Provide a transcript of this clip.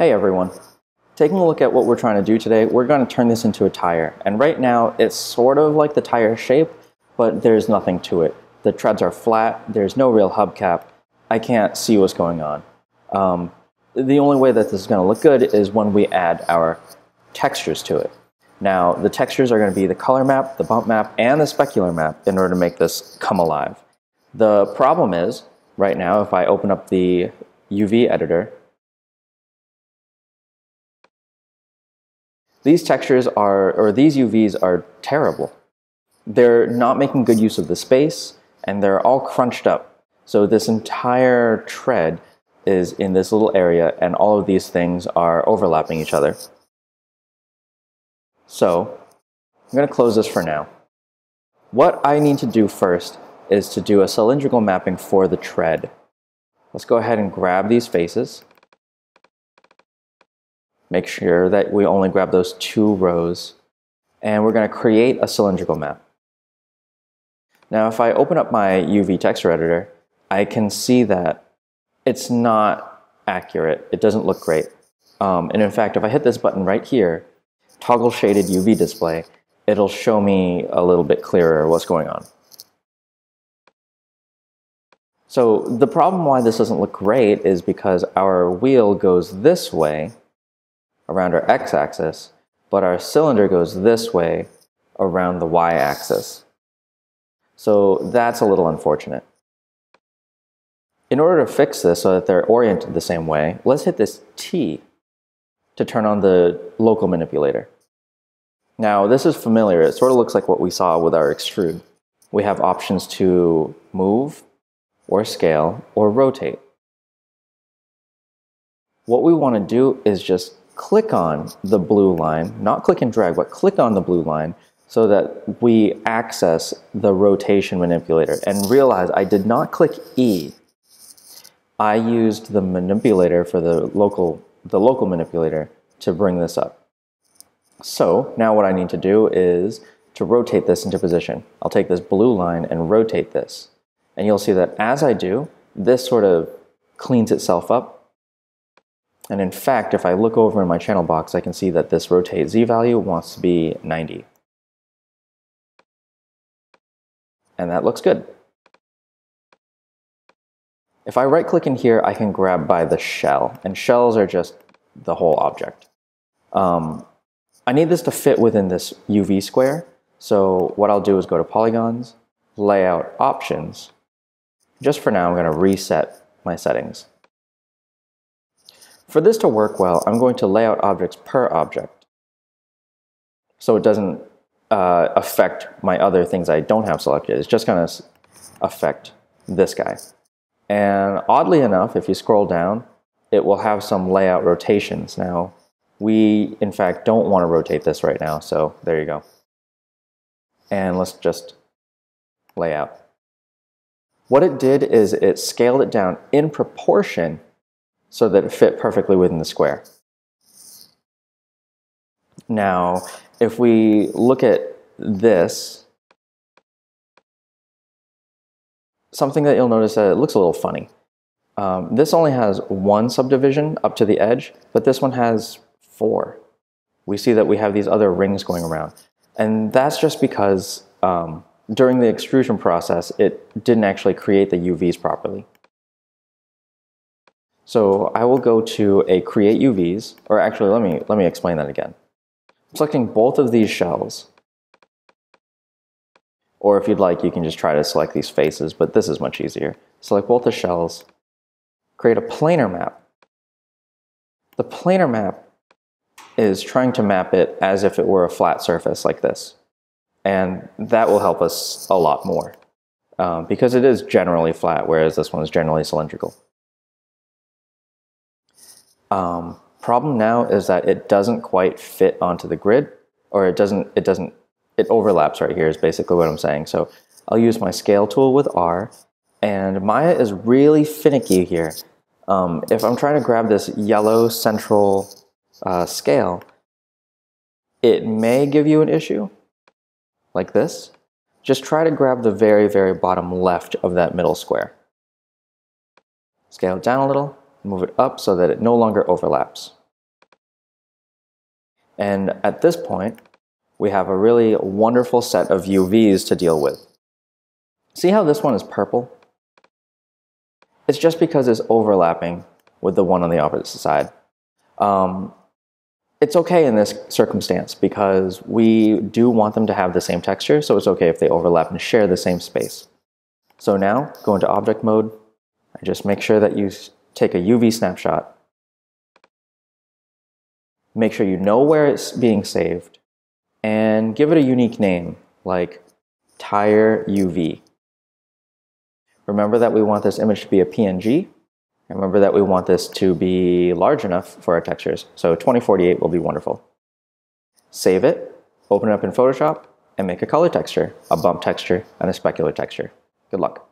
Hey everyone. Taking a look at what we're trying to do today, we're going to turn this into a tire. And right now it's sort of like the tire shape, but there's nothing to it. The treads are flat, there's no real hubcap. I can't see what's going on. The only way that this is going to look good is when we add our textures to it. Now the textures are going to be the color map, the bump map, and the specular map in order to make this come alive. The problem is, right now if I open up the UV editor, these textures are, or these UVs are terrible. They're not making good use of the space, and they're all crunched up. So this entire tread is in this little area, and all of these things are overlapping each other. So I'm going to close this for now. What I need to do first is to do a cylindrical mapping for the tread. Let's go ahead and grab these faces. Make sure that we only grab those two rows, and we're going to create a cylindrical map. Now if I open up my UV texture editor, I can see that it's not accurate. It doesn't look great. And in fact, if I hit this button right here, toggle shaded UV display, it'll show me a little bit clearer what's going on. So the problem why this doesn't look great is because our wheel goes this way around our x-axis, but our cylinder goes this way around the y-axis. So that's a little unfortunate. In order to fix this so that they're oriented the same way, let's hit this T to turn on the local manipulator. Now this is familiar. It sort of looks like what we saw with our extrude. We have options to move, or scale, or rotate. What we want to do is just click on the blue line, not click and drag, but click on the blue line so that we access the rotation manipulator. And realize I did not click E. I used the manipulator for the local manipulator to bring this up. So now what I need to do is to rotate this into position. I'll take this blue line and rotate this. And you'll see that as I do, this sort of cleans itself up. And in fact, if I look over in my channel box, I can see that this rotate Z value wants to be 90. And that looks good. If I right click in here, I can grab by the shell, and shells are just the whole object. I need this to fit within this UV square. So what I'll do is go to polygons, layout options. Just for now, I'm going to reset my settings. For this to work well, I'm going to layout objects per object, so it doesn't affect my other things I don't have selected. It's just going to affect this guy. And oddly enough, if you scroll down, it will have some layout rotations. Now, we in fact don't want to rotate this right now, so there you go. And let's just lay out. What it did is it scaled it down in proportion so that it fit perfectly within the square. Now, if we look at this, something that you'll notice that it looks a little funny. This only has one subdivision up to the edge, but this one has 4. We see that we have these other rings going around. And that's just because during the extrusion process, it didn't actually create the UVs properly. So I will go to a create UVs, or actually let me explain that again. I'm selecting both of these shells. Or if you'd like, you can just try to select these faces, but this is much easier. Select both the shells, create a planar map. The planar map is trying to map it as if it were a flat surface like this. And that will help us a lot more because it is generally flat, whereas this one is generally cylindrical. Problem now is that it doesn't quite fit onto the grid, or it overlaps right here is basically what I'm saying. So I'll use my scale tool with R, and Maya is really finicky here. If I'm trying to grab this yellow central scale, it may give you an issue, like this. Just try to grab the very, very bottom left of that middle square. Scale it down a little, move it up so that it no longer overlaps. And at this point, we have a really wonderful set of UVs to deal with. See how this one is purple? It's just because it's overlapping with the one on the opposite side. It's okay in this circumstance because we do want them to have the same texture, so it's okay if they overlap and share the same space. So now, go into object mode, and just make sure that you take a UV snapshot. Make sure you know where it's being saved, and give it a unique name, like tire UV. Remember that we want this image to be a PNG. Remember that we want this to be large enough for our textures. So 2048 will be wonderful. Save it, open it up in Photoshop, and make a color texture, a bump texture, and a specular texture. Good luck.